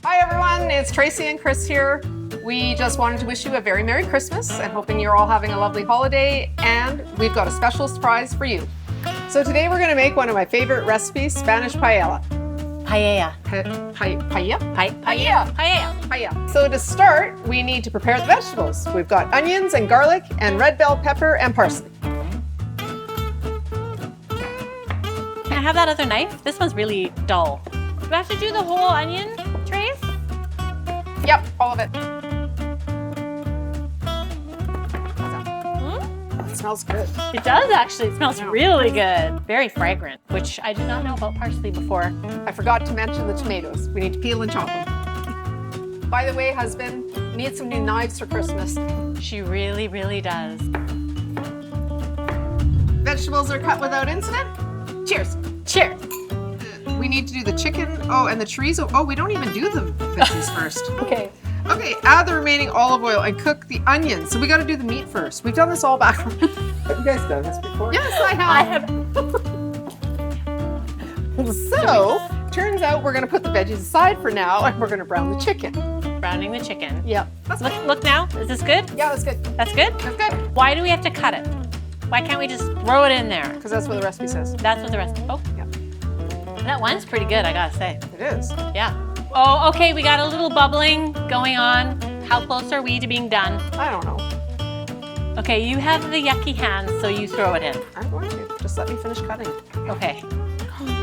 Hi everyone, it's Tracy and Chris here. We just wanted to wish you a very Merry Christmas and hoping you're all having a lovely holiday, and we've got a special surprise for you. So today we're going to make one of my favorite recipes, Spanish paella. Paella. Paella? Paella. So to start, we need to prepare the vegetables. We've got onions and garlic and red bell pepper and parsley. Can I have that other knife? This one's really dull. Do I have to do the whole onion, Trace? Yep, all of it. It smells good. It does actually. It smells really good. Very fragrant, which I did not know about parsley before. I forgot to mention the tomatoes. We need to peel and chop them. By the way, husband, we need some new knives for Christmas. She really, really does. Vegetables are cut without incident. Cheers. Cheers. We need to do the chicken. Oh, and the chorizo. Oh, we don't even do the veggies first. Okay. Okay, add the remaining olive oil and cook the onions. So we got to do the meat first. We've done this all backwards. Have you guys done this before? Yes, I have. So, turns out we're going to put the veggies aside for now, and we're going to brown the chicken. Browning the chicken. Yep. That's good. Look now. Is this good? Yeah, that's good. That's good? That's good. Why do we have to cut it? Why can't we just throw it in there? Because that's what the recipe says. That's what the rest. Oh, Yeah, that one's pretty good, I gotta say. it is. Yeah. Oh, okay, we got a little bubbling going on. How close are we to being done? I don't know. Okay, you have the yucky hands, so you throw it in. I'm going to. Just let me finish cutting. Okay.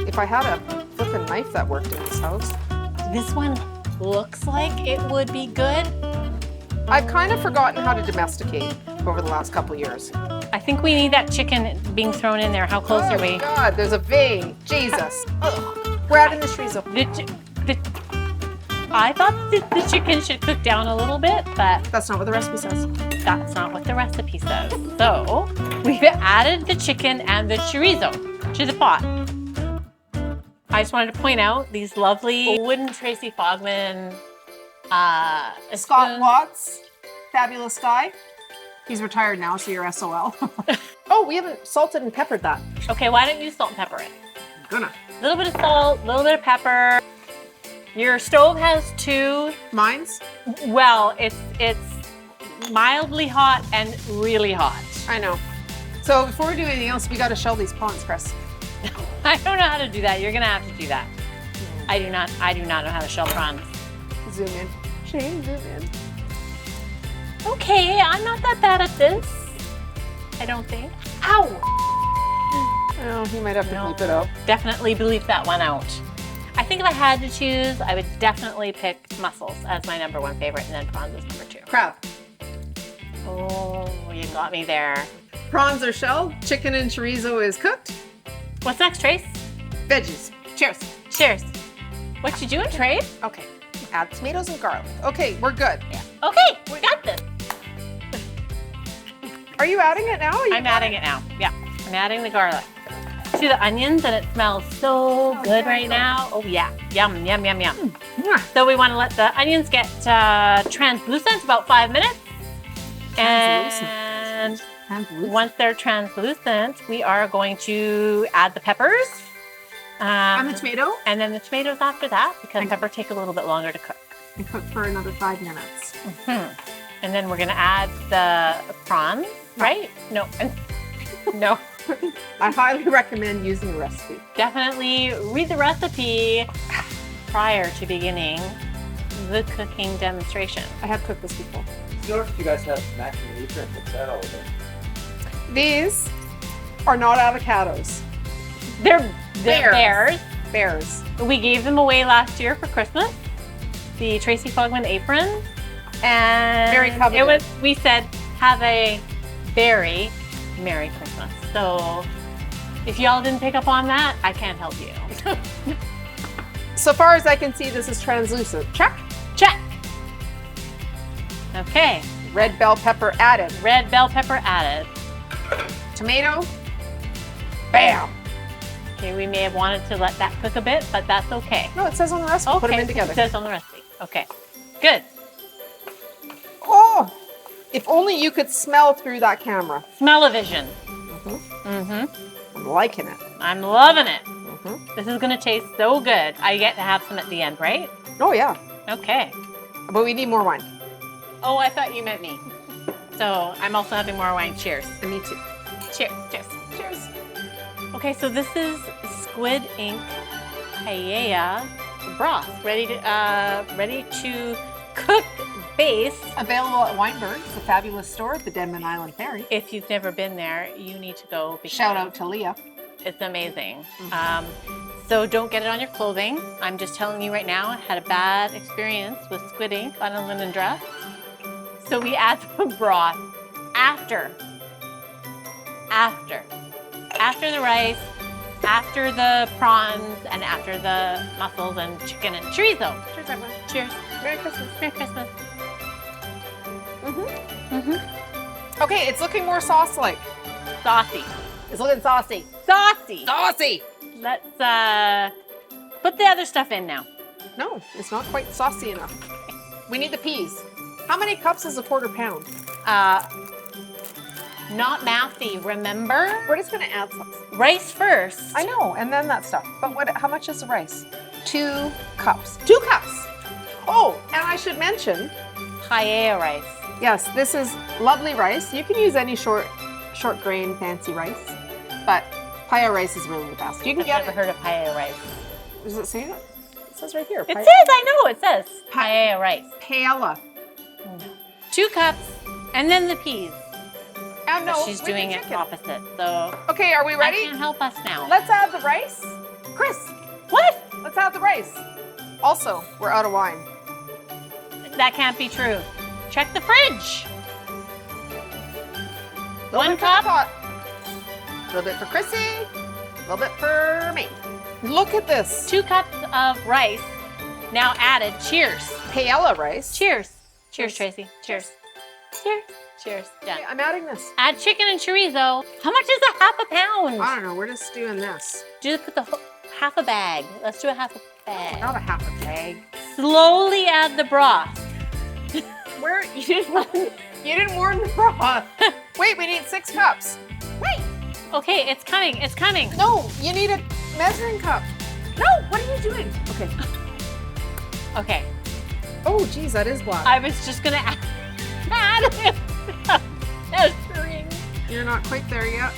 If I had a flippin' knife that worked in this house. This one looks like it would be good. I've kind of forgotten how to domesticate over the last couple years. I think we need that chicken being thrown in there. How close are we? Oh God, there's a vein. Jesus. Ugh. We're adding the chorizo. I thought the chicken should cook down a little bit, but That's not what the recipe says. that's not what the recipe says. So we've added the chicken and the chorizo to the pot. I just wanted to point out these lovely wooden Tracy Fogtmann Scott spoons. Watts, fabulous guy. He's retired now, so you're SOL. Oh, we haven't salted and peppered that. Okay, why don't you salt and pepper it? I'm gonna. A little bit of salt, a little bit of pepper. Your stove has two. Mine's? Well, it's mildly hot and really hot. I know. So before we do anything else, we gotta shell these prawns, Chris. I don't know how to do that. You're gonna have to do that. I do not know how to shell prawns. Zoom in. Shane, zoom in. Okay, I'm not that bad at this. I don't think. Ow! Oh, you might have to No. bleep it out. Definitely bleep that one out. I think if I had to choose, I would definitely pick mussels as my #1 favorite, and then prawns is #2. Crab. Oh, you got me there. Prawns are shelled. Chicken and chorizo is cooked. What's next, Trace? Veggies. Cheers. Cheers. What you doing, Trace? Okay. Add tomatoes and garlic. Okay, we're good. Yeah. Okay, we got this. Are you adding it now? I'm adding it now. Yeah, I'm adding the garlic. See the onions, and it smells so good right now. Oh yeah, yum, yum, yum, yum. So we want to let the onions get translucent, about 5 minutes. And once they're translucent, we are going to add the peppers. And the tomato? And then the tomatoes after that, because pepper take a little bit longer to cook. And cook for another 5 minutes. And then we're gonna add the prawns, right? No, no. I highly recommend using the recipe. Definitely read the recipe prior to beginning the cooking demonstration. I have cooked this before. I noticed you guys have macadamia. What's that all about? These are not avocados. They're bears. Bears. We gave them away last year for Christmas. The Tracy Fogtmann apron. And Very coveted. we said, have a very Merry Christmas. So if y'all didn't pick up on that, I can't help you. So far as I can see, this is translucent. Check. Check. Okay, Red bell pepper added. red bell pepper added. Tomato. Bam. Okay, we may have wanted to let that cook a bit, but that's okay. No, it says on the recipe. Put them in together. It says on the recipe. Okay, good. Oh, if only you could smell through that camera. Smell-o-vision. I'm liking it. I'm loving it. This is gonna taste so good. I get to have some at the end, right? Oh yeah. Okay. But we need more wine. Oh, I thought you meant me. So I'm also having more wine. Cheers. And me too. Cheers. Cheers. Cheers. Okay, so this is squid ink paella broth, ready to cook base. Available at Weinberg. It's a fabulous store at the Denman Island Ferry. If you've never been there, you need to go. Because Shout out to Leah. it's amazing. So don't get it on your clothing. I'm just telling you right now, I had a bad experience with squid ink on a linen dress. So we add the broth after the rice, after the prawns, and after the mussels and chicken and chorizo. Cheers, everyone. Cheers. Merry Christmas. Merry Christmas. Okay, it's looking more sauce-like. Saucy. It's looking saucy. Saucy. Saucy! Let's put the other stuff in now. No, it's not quite saucy enough. We need the peas. How many cups is a quarter pound? Not mathy, remember? We're just gonna add some. Rice first. I know, and then that stuff. But how much is the rice? 2 cups. 2 cups! Oh, and I should mention, Paella rice. yes, this is lovely rice. You can use any short grain fancy rice, but paella rice is really the best. You can I've get never it. heard of paella rice. Does it say that? It says right here. It says, I know, it says paella rice. Paella. 2 cups, and then the peas. And But no, she's with the doing it chicken. opposite, so Okay, are we I ready? can't help us now. Let's add the rice. Chris, What? let's add the rice. Also, we're out of wine. That can't be true. Check the fridge. Little 1 bit for the cup. pot. A little bit for Chrissy. A little bit for me. Look at this. 2 cups of rice now added. Cheers. Paella rice. Cheers. Cheers, Tracy. Cheers. Cheers. Cheers. Done. Okay, I'm adding this. Add chicken and chorizo. How much is a half a pound? I don't know. We're just doing this. Just put the half a bag. Let's do a half a bag. Not a half a bag. Slowly add the broth. Where you didn't warm the broth. Wait, we need 6 cups. Wait. Okay, it's coming. It's coming. No, you need a measuring cup. No, what are you doing? Okay. Okay. Oh, geez, that is black. I was just gonna add measuring. You're not quite there yet.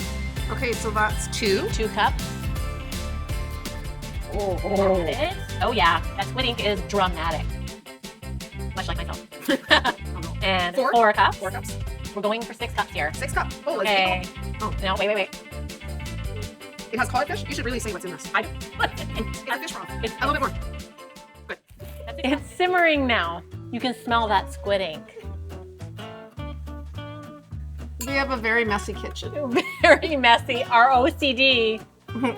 Okay, so that's 2. 2 cups. Oh yeah, that squid ink is dramatic. Much like myself. And 4 cups. 4 cups. We're going for 6 cups here. 6 cups. Oh, let's Okay. go. Oh, No, wait. it has cod fish. You should really say what's in this. It's a fish broth. It's, A little bit more. Good. it's simmering now. You can smell that squid ink. We have a very messy kitchen. Very messy. Our OCD.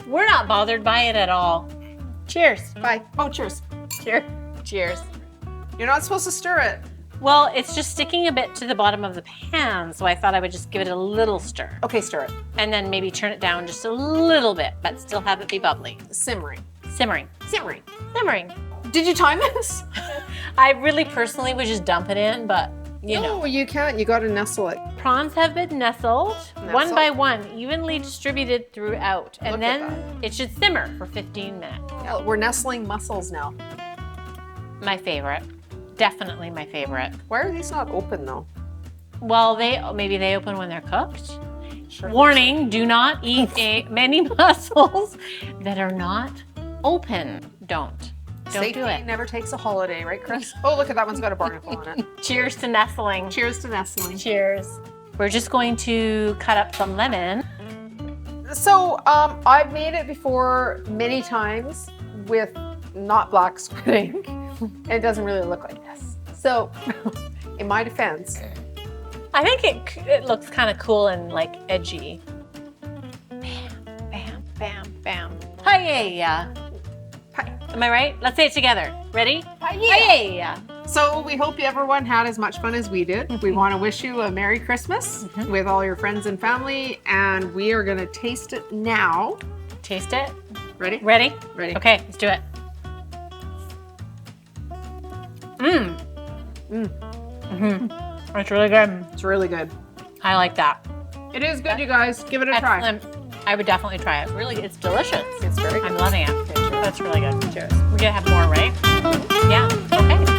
We're not bothered by it at all. Cheers. Bye. Oh, cheers. Cheers. Cheers. You're not supposed to stir it. Well, it's just sticking a bit to the bottom of the pan, so I thought I would just give it a little stir. Okay, stir it. And then maybe turn it down just a little bit, but still have it be bubbly. Simmering. Simmering. Simmering. Simmering. Did you time this? I really personally would just dump it in, but you know. No, you can't. You got to nestle it. Prawns have been nestled one by one, evenly distributed throughout. And Look at then it should simmer for 15 minutes. Yeah, we're nestling mussels now. My favorite. Definitely my favorite. Why are these not open though? Well, maybe they open when they're cooked. Sure. Warning, do not eat many mussels that are not open. Don't Safety do it. never takes a holiday, right, Chris? Oh, look at that one's got a barnacle on it. Cheers to nestling. Cheers to nestling. Cheers. We're just going to cut up some lemon. So, I've made it before many times with not black squid ink. And it doesn't really look like this. So, in my defense, I think it looks kind of cool and like edgy. Bam, bam, bam, bam. Paella. Am I right? Let's say it together. Ready? Paella. So we hope everyone had as much fun as we did. We want to wish you a Merry Christmas with all your friends and family, and we are going to taste it now. Taste it. Ready? Ready? Ready. Okay, let's do it. It's really good. It's really good. I like that. It is good, you guys. Give it a try. Excellent. I would definitely try it. Really, it's delicious. It's very good. I'm loving it. That's really good. Cheers. We're gonna have more, right? Yeah. Okay.